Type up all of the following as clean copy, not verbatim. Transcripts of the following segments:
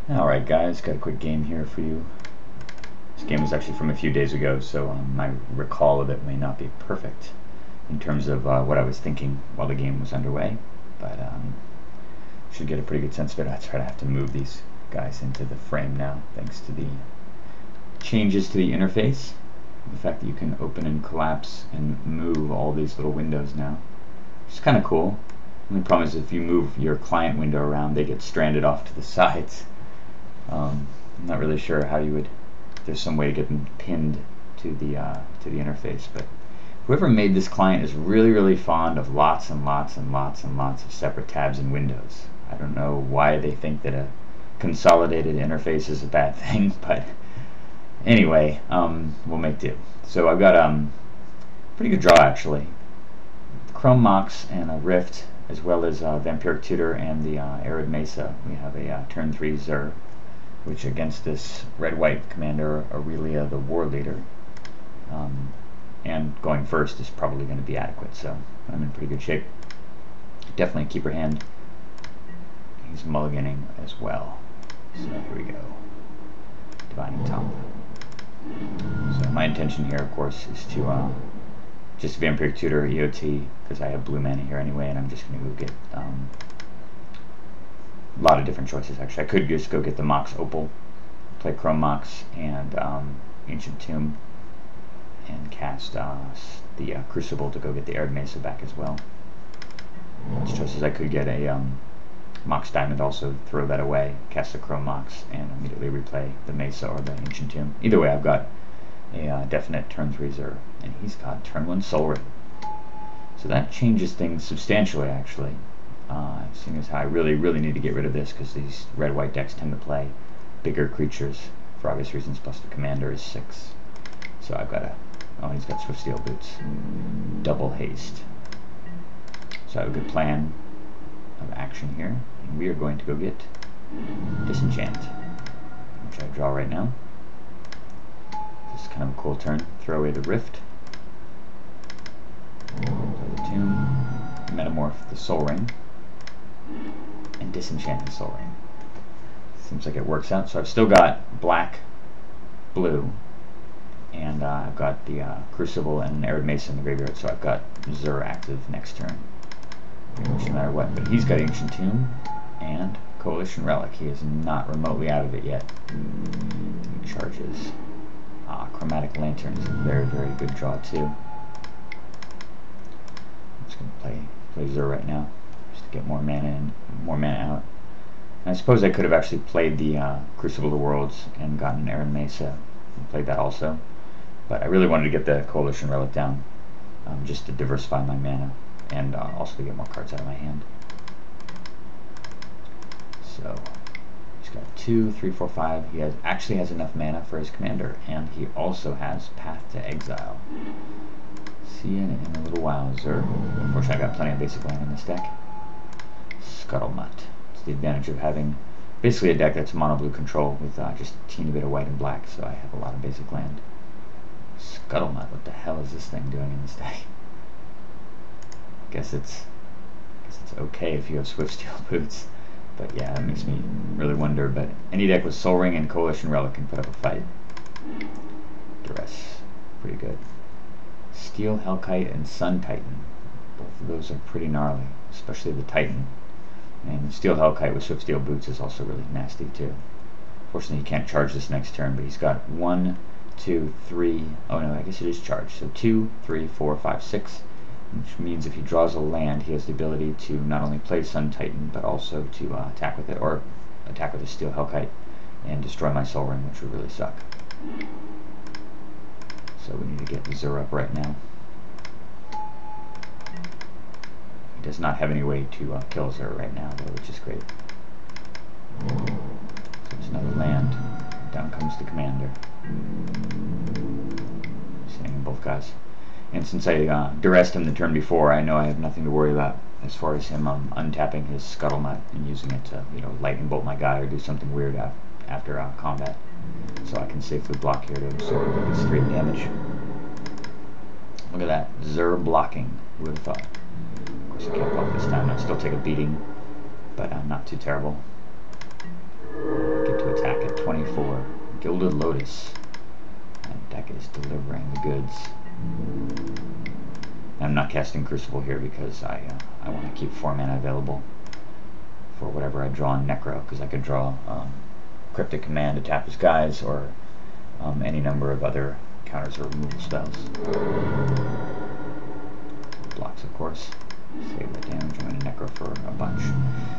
Alright guys, got a quick game here for you. This game was actually from a few days ago, so my recall of it may not be perfect in terms of what I was thinking while the game was underway, but should get a pretty good sense of it. That's right, I have to move these guys into the frame now, thanks to the changes to the interface. The fact that you can open and collapse and move all these little windows now. It's kind of cool. The only problem is if you move your client window around, they get stranded off to the sides. I'm not really sure how you would. There's some way to get them pinned to the interface, but whoever made this client is really fond of lots and lots of separate tabs and windows. I don't know why they think that a consolidated interface is a bad thing, but anyway, we'll make do. So I've got a pretty good draw actually. Chrome Mox and a Rift, as well as Vampiric Tutor and the Arid Mesa. We have a turn 3 Zur, which against this red-white commander, Aurelia, the war leader, and going first is probably going to be adequate, so I'm in pretty good shape. Definitely a keeper hand. He's mulliganing as well. So here we go. Divining Top. So my intention here, of course, is to just Vampiric Tutor, EOT, because I have blue mana here anyway, and I'm just going to go get a lot of different choices actually. I could just go get the Mox Opal, play Chrome Mox and Ancient Tomb, and cast the Crucible to go get the Arid Mesa back as well. Lots of choices. I could get a Mox Diamond, also throw that away, cast the Chrome Mox, and immediately replay the Mesa or the Ancient Tomb. Either way, I've got a definite turn 3 Zur, and he's got turn 1 Soul Ring. So that changes things substantially actually. Seeing as how I really need to get rid of this, because these red-white decks tend to play bigger creatures for obvious reasons, plus the commander is 6. So I've got to, oh, he's got Swift Steel Boots. Double haste. So I have a good plan of action here, and we are going to go get Disenchant, which I draw right now. This is kind of a cool turn. Throw away the Rift. Play the Tomb. Metamorph the Soul Ring. And Disenchant the Soul Ring. Seems like it works out. So I've still got black, blue, and I've got the Crucible and Arid Mesa in the graveyard, so I've got Zur active next turn, which no matter what. But he's got Ancient Tomb and Coalition Relic. He is not remotely out of it yet. He charges. Chromatic Lantern is a very good draw too. I'm just going to play Zur right now, just to get more mana in, more mana out. And I suppose I could have actually played the Crucible of the Worlds and gotten Arid Mesa and played that also, but I really wanted to get the Coalition Relic down, just to diversify my mana and also to get more cards out of my hand. So he's got 2, 3, 4, 5. He actually has enough mana for his commander, and he also has Path to Exile. See you in a little while, Zur. Unfortunately, I got plenty of basic land in this deck. Scuttlemutt. It's the advantage of having basically a deck that's mono blue control with just a teeny bit of white and black, so I have a lot of basic land. Scuttlemutt. What the hell is this thing doing in this deck? Guess it's okay if you have Swift Steel Boots. But yeah, that makes me really wonder. But any deck with Soul Ring and Coalition Relic can put up a fight. Duress. Pretty good. Steel Hellkite and Sun Titan. Both of those are pretty gnarly, especially the Titan. And Steel Hellkite with Swift Steel Boots is also really nasty too. Fortunately, he can't charge this next turn, but he's got 1, 2, 3. Oh no, I guess it is charged. So 2, 3, 4, 5, 6. Which means if he draws a land, he has the ability to not only play Sun Titan, but also to attack with it, or attack with a Steel Hellkite and destroy my Soul Ring, which would really suck. So we need to get Zur up right now. He does not have any way to kill Zur right now, though, which is great. So there's another land. Down comes the commander. Sitting in both guys. And since I duressed him the turn before, I know I have nothing to worry about as far as him untapping his Scuttlemutt and using it to, lightning bolt my guy or do something weird after combat. So I can safely block here to absorb this 3 damage. Look at that, Zur blocking. Who would have thought? Of course I can't block this time. I still take a beating, but not too terrible. Get 24. Gilded Lotus. That deck is delivering the goods. I'm not casting Crucible here because I want to keep 4 mana available for whatever I draw in Necro, because I could draw Cryptic Command to tap his guys, or any number of other counters or removal spells. Blocks, of course. Save that damage. I'm going to Necro for a bunch.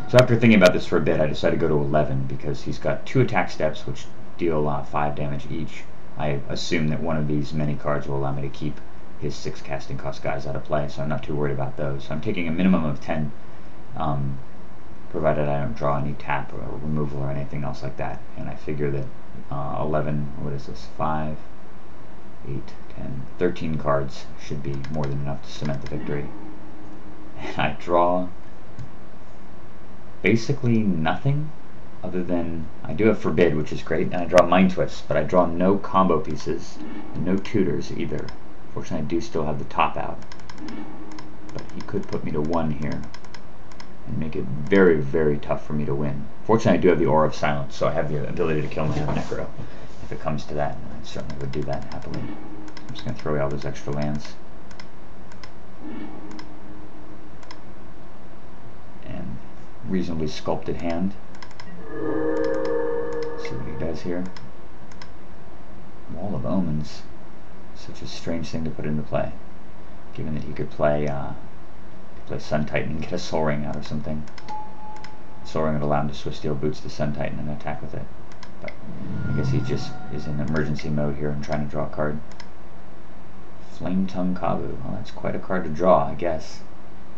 So after thinking about this for a bit, I decided to go to 11 because he's got 2 attack steps which deal 5 damage each. I assume that one of these many cards will allow me to keep his 6 casting cost guys out of play, so I'm not too worried about those. So I'm taking a minimum of 10, provided I don't draw any tap or removal or anything else like that. And I figure that 11, what is this, 5, 8, 10, 13 cards should be more than enough to cement the victory. And I draw basically nothing other than, I do have Forbid, which is great, and I draw Mind Twist, but I draw no combo pieces, and no tutors either. Fortunately, I do still have the top out, but he could put me to 1 here and make it very, very tough for me to win. Fortunately, I do have the Aura of Silence, so I have the ability to kill my own Necro if it comes to that, and I certainly would do that happily. I'm just going to throw away all those extra lands. And reasonably sculpted hand. Let's see what he does here. Wall of Omens. Such a strange thing to put into play, given that he could play Sun Titan and get a Soul Ring out or something. Soul Ring would allow him to Swift Steel Boots the Sun Titan and attack with it. But I guess he just is in emergency mode here and trying to draw a card. Flame Tongue Kavu. Well, that's quite a card to draw, I guess,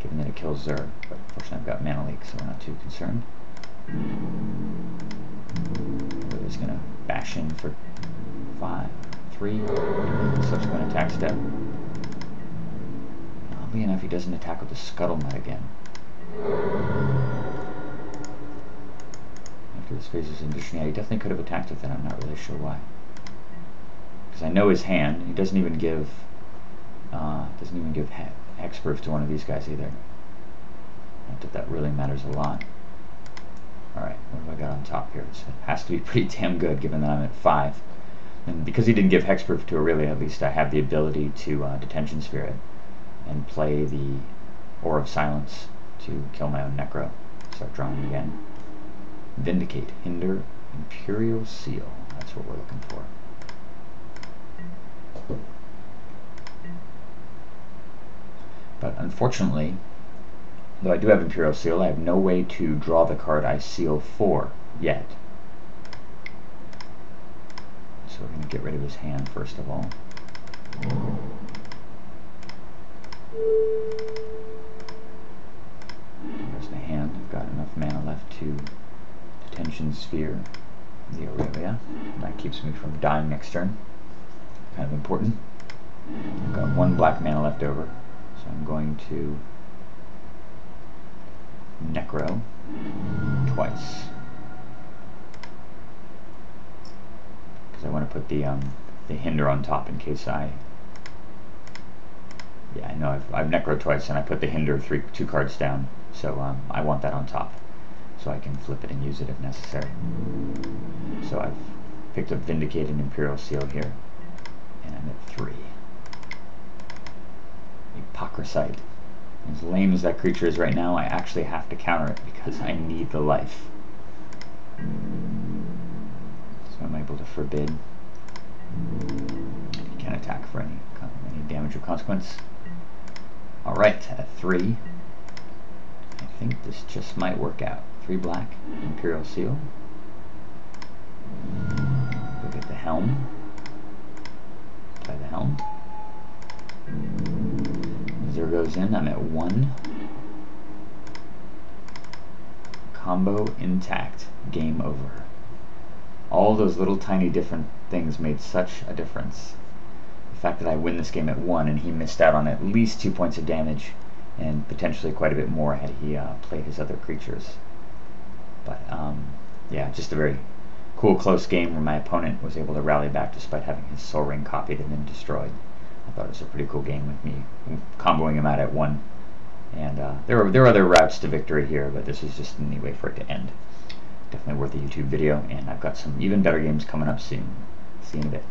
given that it kills Zur. But fortunately I've got Mana Leak, so we're not too concerned. We're just going to bash in for 5, 3, subsequent attack step. Oddly enough, he doesn't attack with the Scuttlebutt again. After this phase is condition, yeah, he definitely could have attacked with it. I'm not really sure why. Because I know his hand. He doesn't even give hexproof to one of these guys either. Not that that really matters a lot. Alright, what have I got on top here? It has to be pretty damn good, given that I'm at 5. And because he didn't give hexproof to Aurelia, at least I have the ability to Detention Spirit and play the Aura of Silence to kill my own Necro. Start drawing again. Vindicate, Hinder, Imperial Seal. That's what we're looking for. But unfortunately, though I do have Imperial Seal, I have no way to draw the card I seal for yet. So we're going to get rid of his hand first of all. There's the hand. I've got enough mana left to Detention Sphere the Aurelia. That keeps me from dying next turn. Kind of important. I've got 1 black mana left over, so I'm going to Necro twice. Because I want to put the Hinder on top in case I know I've Necro twice and I put the Hinder 2 cards down, so I want that on top so I can flip it and use it if necessary. So I've picked up Vindicate and Imperial Seal here, and I'm at 3. Hypocrisite. As lame as that creature is right now, I actually have to counter it because I need the life. So I'm able to forbid. He can't attack for any damage or consequence. Alright, at 3. I think this just might work out. 3 black, Imperial Seal. Look at the Helm. Play the Helm. Zur goes in, I'm at 1. Combo intact. Game over. All those little tiny different things made such a difference. The fact that I win this game at 1 and he missed out on at least 2 points of damage and potentially quite a bit more had he played his other creatures. But yeah, just a very cool close game where my opponent was able to rally back despite having his Soul Ring copied and then destroyed. I thought it was a pretty cool game with me comboing him out at 1. And there were other routes to victory here, but this was just a neat way for it to end. definitely worth a YouTube video, and I've got some even better games coming up soon. See you in a bit.